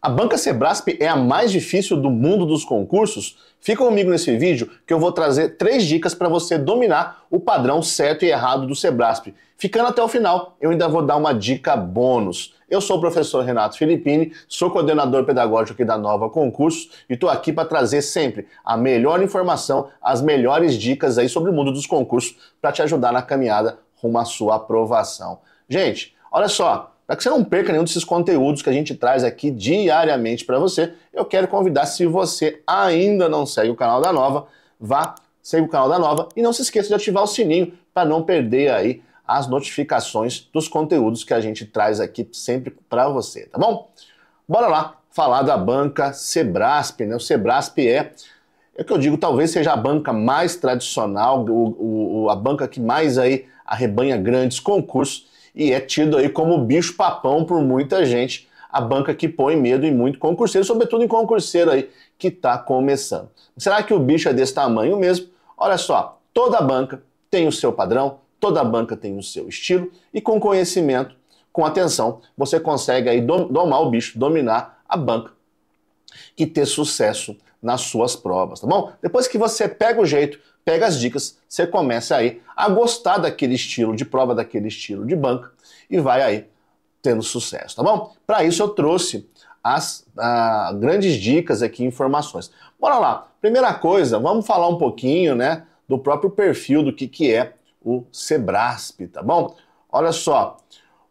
A banca Sebrasp é a mais difícil do mundo dos concursos? Fica comigo nesse vídeo que eu vou trazer 3 dicas para você dominar o padrão certo e errado do Sebrasp. Ficando até o final, eu ainda vou dar uma dica bônus. Eu sou o professor Renato Filippini, sou coordenador pedagógico aqui da Nova Concursos e estou aqui para trazer sempre a melhor informação, as melhores dicas aí sobre o mundo dos concursos para te ajudar na caminhada rumo à sua aprovação. Gente, olha só. Para que você não perca nenhum desses conteúdos que a gente traz aqui diariamente para você, eu quero convidar, se você ainda não segue o canal da Nova, vá, segue o canal da Nova e não se esqueça de ativar o sininho para não perder aí as notificações dos conteúdos que a gente traz aqui sempre para você, tá bom? Bora lá falar da banca Sebrasp, né? O Sebrasp é o que eu digo, talvez seja a banca mais tradicional, a banca que mais aí arrebanha grandes concursos, e é tido aí como bicho-papão por muita gente, a banca que põe medo em muito concurseiro, sobretudo em concurseiro aí que está começando. Será que o bicho é desse tamanho mesmo? Olha só, toda banca tem o seu padrão, toda banca tem o seu estilo, e com conhecimento, com atenção, você consegue aí domar o bicho, dominar a banca e ter sucesso nas suas provas, tá bom? Depois que você pega o jeito, pega as dicas, você começa aí a gostar daquele estilo de prova, daquele estilo de banca e vai aí tendo sucesso, tá bom? Para isso eu trouxe as grandes dicas aqui, informações. Bora lá. Primeira coisa, vamos falar um pouquinho, né, do próprio perfil do que é o Sebrasp, tá bom? Olha só,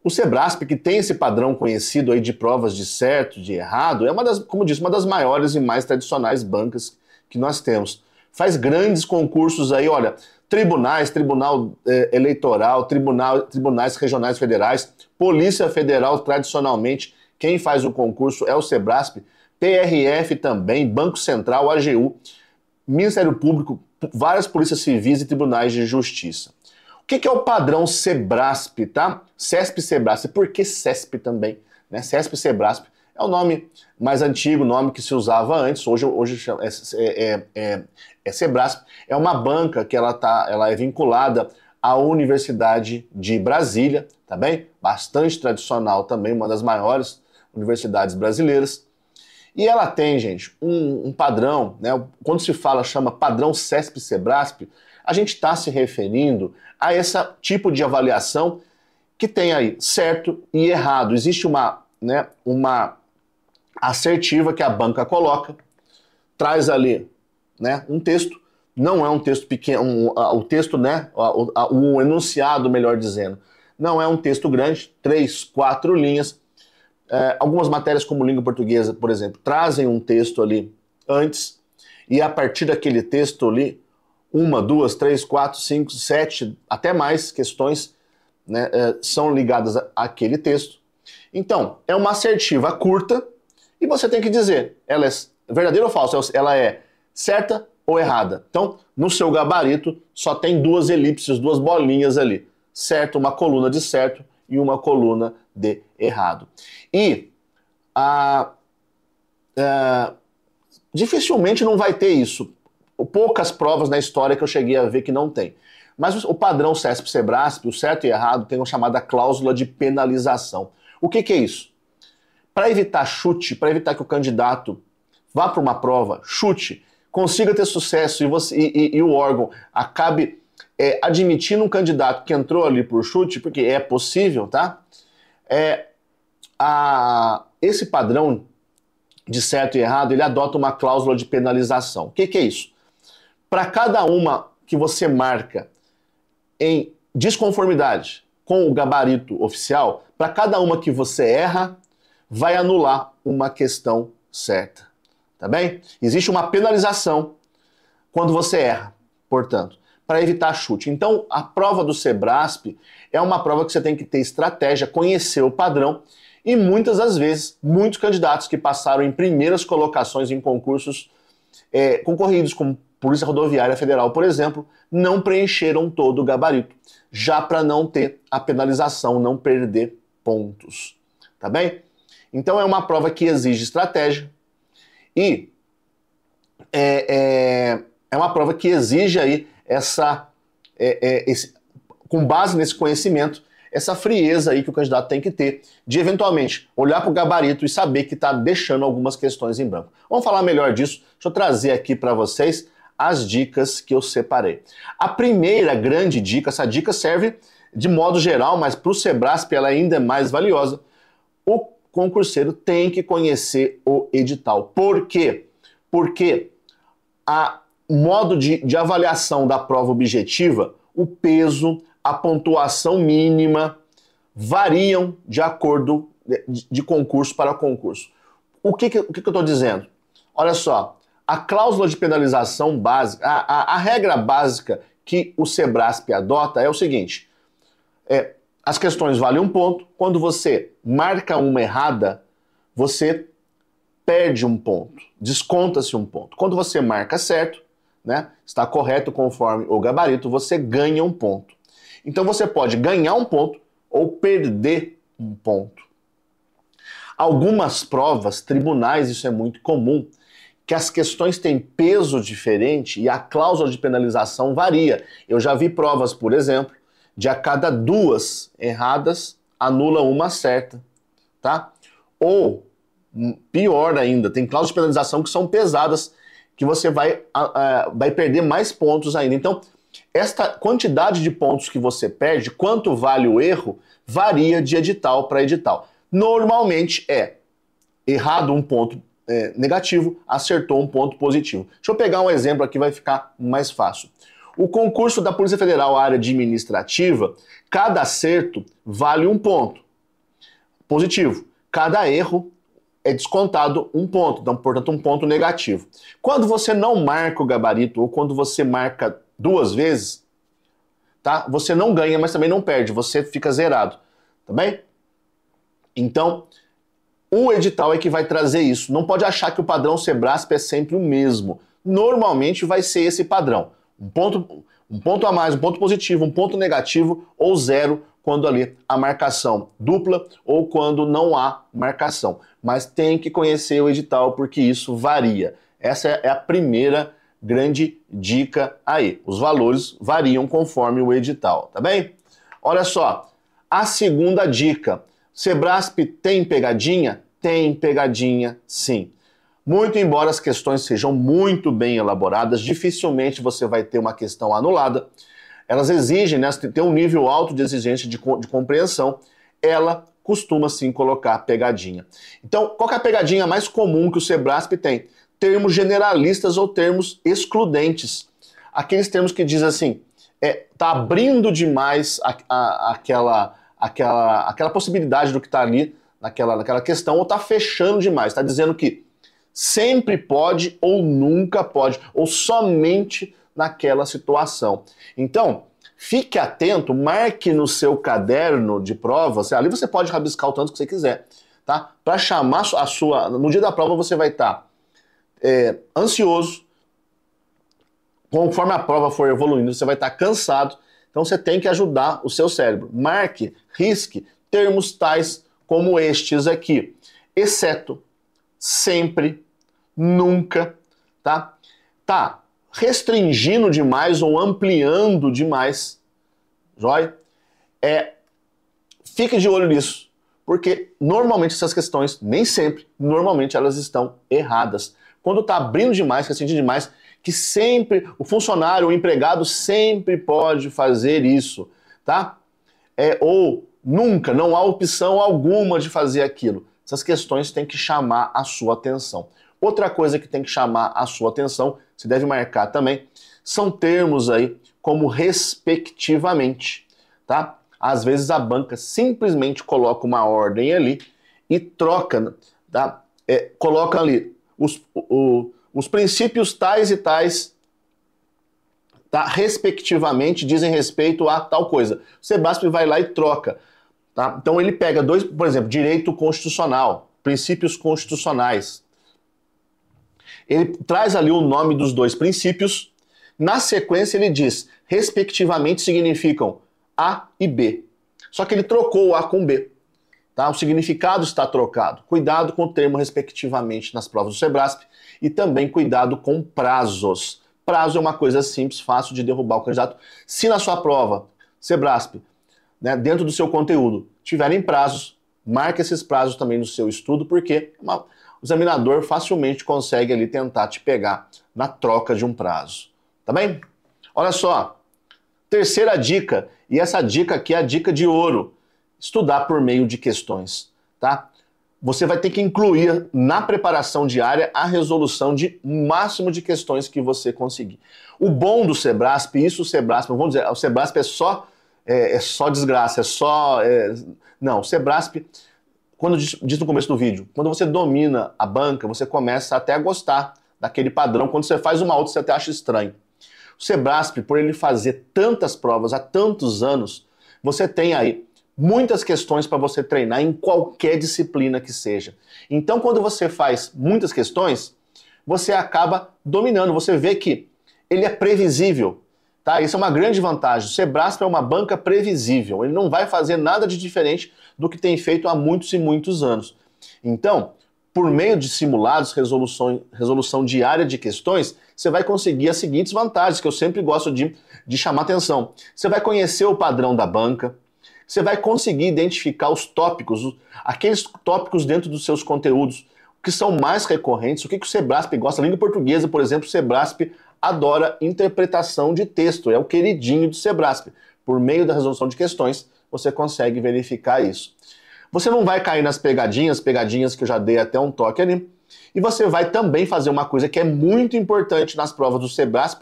o Sebrasp, que tem esse padrão conhecido aí de provas de certo, de errado, é uma das, como disse, uma das maiores e mais tradicionais bancas que nós temos. Faz grandes concursos aí, olha, tribunais, tribunal eleitoral, tribunais regionais federais, Polícia Federal, tradicionalmente, quem faz o concurso é o Sebrasp, PRF também, Banco Central, AGU, Ministério Público, várias polícias civis e tribunais de justiça. O que é o padrão Sebrasp, tá? CESP Sebrasp, por que CESP também? Né? CESP Sebrasp é o nome mais antigo, nome que se usava antes, hoje é Sebrasp. É uma banca que ela é vinculada à Universidade de Brasília, tá bem? Bastante tradicional também, uma das maiores universidades brasileiras. E ela tem, gente, um padrão, né? Quando se chama padrão CESP Sebrasp, a gente está se referindo a esse tipo de avaliação que tem aí certo e errado. Existe uma assertiva que a banca coloca, traz ali, né, um texto, não é um texto pequeno, o texto, né, o enunciado, melhor dizendo, não é um texto grande, 3, 4 linhas. Algumas matérias como língua portuguesa, por exemplo, trazem um texto ali antes, e a partir daquele texto ali, 1, 2, 3, 4, 5, 7, até mais questões, né, são ligadas àquele texto. Então, é uma assertiva curta e você tem que dizer, ela é verdadeira ou falsa, ela é certa ou errada. Então, no seu gabarito, só tem 2 elipses, 2 bolinhas ali. Certo, uma coluna de certo e uma coluna de errado. E dificilmente não vai ter isso. Poucas provas na história que eu cheguei a ver que não tem. Mas o padrão CESP Sebrasp, o certo e errado, tem uma chamada cláusula de penalização. O que é isso? Para evitar chute, para evitar que o candidato vá para uma prova, chute, consiga ter sucesso e o órgão acabe admitindo um candidato que entrou ali por chute, porque é possível, tá? Esse padrão de certo e errado, ele adota uma cláusula de penalização. O que é isso? Para cada uma que você marca em desconformidade com o gabarito oficial, para cada uma que você erra, vai anular uma questão certa, tá bem? Existe uma penalização quando você erra, portanto, para evitar chute. Então, a prova do Sebrasp é uma prova que você tem que ter estratégia, conhecer o padrão, e muitas das vezes, muitos candidatos que passaram em primeiras colocações em concursos concorridos, como Polícia Rodoviária Federal, por exemplo, não preencheram todo o gabarito, já para não ter a penalização, não perder pontos, tá bem? Então é uma prova que exige estratégia e é uma prova que exige aí com base nesse conhecimento, essa frieza aí que o candidato tem que ter, de eventualmente olhar para o gabarito e saber que está deixando algumas questões em branco. Vamos falar melhor disso, deixa eu trazer aqui para vocês as dicas que eu separei. A primeira grande dica, essa dica serve de modo geral, mas para o Sebrasp ela ainda é mais valiosa. O concurseiro tem que conhecer o edital. Por quê? Porque a modo de avaliação da prova objetiva, o peso, a pontuação mínima variam de acordo de concurso para concurso. O que eu estou dizendo? Olha só, a cláusula de penalização básica, a regra básica que o Sebrasp adota é o seguinte, as questões valem um ponto, quando você marca uma errada, você perde um ponto, desconta-se um ponto. Quando você marca certo, né, está correto conforme o gabarito, você ganha um ponto. Então você pode ganhar um ponto ou perder um ponto. Algumas provas, tribunais, isso é muito comum, que as questões têm peso diferente e a cláusula de penalização varia. Eu já vi provas, por exemplo, de a cada 2 erradas, anula uma certa, tá? Ou, pior ainda, tem cláusulas de penalização que são pesadas, que você vai perder mais pontos ainda. Então, esta quantidade de pontos que você perde, quanto vale o erro, varia de edital para edital. Normalmente é errado um ponto negativo, acertou um ponto positivo. Deixa eu pegar um exemplo aqui, vai ficar mais fácil. O concurso da Polícia Federal, área administrativa, cada acerto vale um ponto positivo. Cada erro é descontado um ponto, então, portanto, um ponto negativo. Quando você não marca o gabarito, ou quando você marca 2 vezes, tá? Você não ganha, mas também não perde, você fica zerado, tá bem? Então, o edital é que vai trazer isso. Não pode achar que o padrão Sebrasp é sempre o mesmo. Normalmente vai ser esse padrão. Um ponto a mais, um ponto positivo, um ponto negativo ou 0 quando ali a marcação dupla ou quando não há marcação. Mas tem que conhecer o edital porque isso varia. Essa é a primeira grande dica aí. Os valores variam conforme o edital, tá bem? Olha só, a segunda dica. Sebrasp tem pegadinha? Tem pegadinha, sim. Muito embora as questões sejam muito bem elaboradas, dificilmente você vai ter uma questão anulada. Elas exigem, né, ter um nível alto de exigência de compreensão. Ela costuma sim colocar pegadinha. Então, qual que é a pegadinha mais comum que o Sebrasp tem? Termos generalistas ou termos excludentes. Aqueles termos que dizem assim, tá abrindo demais aquela possibilidade do que está ali naquela questão, ou tá fechando demais. Está dizendo que sempre pode ou nunca pode, ou somente naquela situação. Então, fique atento, marque no seu caderno de provas, ali você pode rabiscar o tanto que você quiser, tá? Para chamar a sua... No dia da prova você vai estar ansioso, conforme a prova for evoluindo, você vai estar cansado, então você tem que ajudar o seu cérebro. Marque, risque termos tais como estes aqui, exceto, sempre, nunca, tá? Tá restringindo demais ou ampliando demais, joia? Fique de olho nisso, porque normalmente essas questões, nem sempre, normalmente elas estão erradas. Quando está abrindo demais, restringindo demais, que sempre, o funcionário, o empregado sempre pode fazer isso, tá? Ou nunca, não há opção alguma de fazer aquilo. Essas questões têm que chamar a sua atenção. Outra coisa que tem que chamar a sua atenção, você deve marcar também, são termos aí como respectivamente, tá? Às vezes a banca simplesmente coloca uma ordem ali e troca, tá? Coloca ali os princípios tais e tais, tá? Respectivamente dizem respeito a tal coisa. O Sebrasp vai lá e troca, tá? Então ele pega dois, por exemplo, direito constitucional, princípios constitucionais. Ele traz ali o nome dos dois princípios, na sequência ele diz, respectivamente significam A e B. Só que ele trocou o A com B. Tá? O significado está trocado. Cuidado com o termo respectivamente nas provas do Sebrasp e também cuidado com prazos. Prazo é uma coisa simples, fácil de derrubar o candidato. Se na sua prova, Sebrasp, né, dentro do seu conteúdo tiverem prazos, marque esses prazos também no seu estudo, porque o examinador facilmente consegue ali tentar te pegar na troca de um prazo. Tá bem? Olha só, terceira dica, e essa dica aqui é a dica de ouro, estudar por meio de questões, tá? Você vai ter que incluir na preparação diária a resolução de máximo de questões que você conseguir. O bom do Sebrasp, isso o Sebrasp, vamos dizer, o Sebrasp é só desgraça, não, o Sebrasp, quando diz no começo do vídeo, quando você domina a banca, você começa até a gostar daquele padrão, quando você faz uma outra você até acha estranho. O Sebrasp, por ele fazer tantas provas há tantos anos, você tem aí muitas questões para você treinar em qualquer disciplina que seja. Então, quando você faz muitas questões, você acaba dominando. Você vê que ele é previsível, tá? Isso é uma grande vantagem. O Sebrasp é uma banca previsível. Ele não vai fazer nada de diferente do que tem feito há muitos e muitos anos. Então, por meio de simulados, resolução diária de questões, você vai conseguir as seguintes vantagens, que eu sempre gosto de chamar atenção. Você vai conhecer o padrão da banca, você vai conseguir identificar os tópicos, aqueles tópicos dentro dos seus conteúdos que são mais recorrentes, o que o Sebrasp gosta. A língua portuguesa, por exemplo, o Sebrasp adora interpretação de texto, é o queridinho do Sebrasp. Por meio da resolução de questões, você consegue verificar isso. Você não vai cair nas pegadinhas que eu já dei até um toque ali, e você vai também fazer uma coisa que é muito importante nas provas do Sebrasp,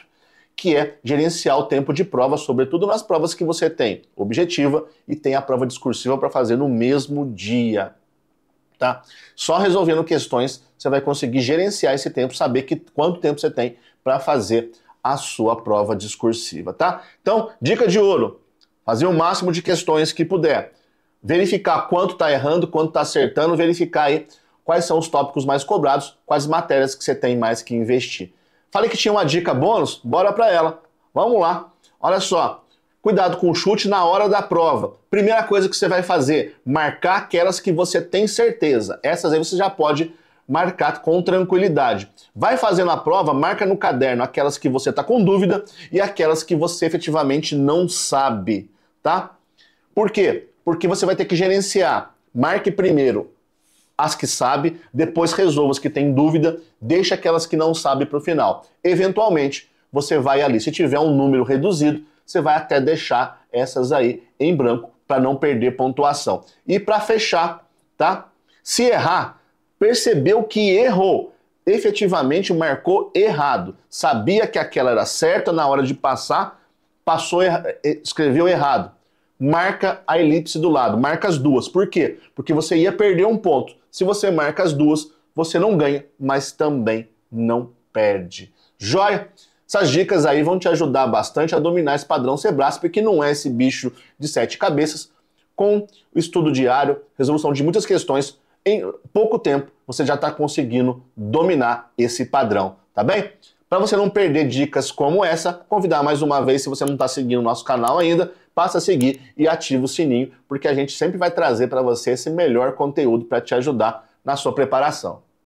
que é gerenciar o tempo de prova, sobretudo nas provas que você tem objetiva e tem a prova discursiva para fazer no mesmo dia. Tá? Só resolvendo questões você vai conseguir gerenciar esse tempo, saber quanto tempo você tem para fazer a sua prova discursiva. Tá? Então, dica de ouro, fazer o máximo de questões que puder. Verificar quanto está errando, quanto está acertando, verificar aí quais são os tópicos mais cobrados, quais matérias que você tem mais que investir. Falei que tinha uma dica bônus, bora para ela. Vamos lá. Olha só, cuidado com o chute na hora da prova. Primeira coisa que você vai fazer, marcar aquelas que você tem certeza. Essas aí você já pode marcar com tranquilidade. Vai fazer na prova, marca no caderno aquelas que você está com dúvida e aquelas que você efetivamente não sabe, tá? Por quê? Porque você vai ter que gerenciar. Marque primeiro as que sabe, depois resolva as que tem dúvida, deixa aquelas que não sabe para o final. Eventualmente, você vai ali, se tiver um número reduzido, você vai até deixar essas aí em branco para não perder pontuação. E para fechar, tá? Se errar, percebeu que errou, efetivamente marcou errado, sabia que aquela era certa na hora de passar, escreveu errado. Marca a elipse do lado, marca as duas. Por quê? Porque você ia perder um ponto. Se você marca as duas, você não ganha, mas também não perde. Joia? Essas dicas aí vão te ajudar bastante a dominar esse padrão Sebrasp, que não é esse bicho de 7 cabeças. Com o estudo diário, resolução de muitas questões, em pouco tempo você já está conseguindo dominar esse padrão, tá bem? Para você não perder dicas como essa, convidar mais uma vez, se você não está seguindo o nosso canal ainda, passa a seguir e ativa o sininho, porque a gente sempre vai trazer para você esse melhor conteúdo para te ajudar na sua preparação.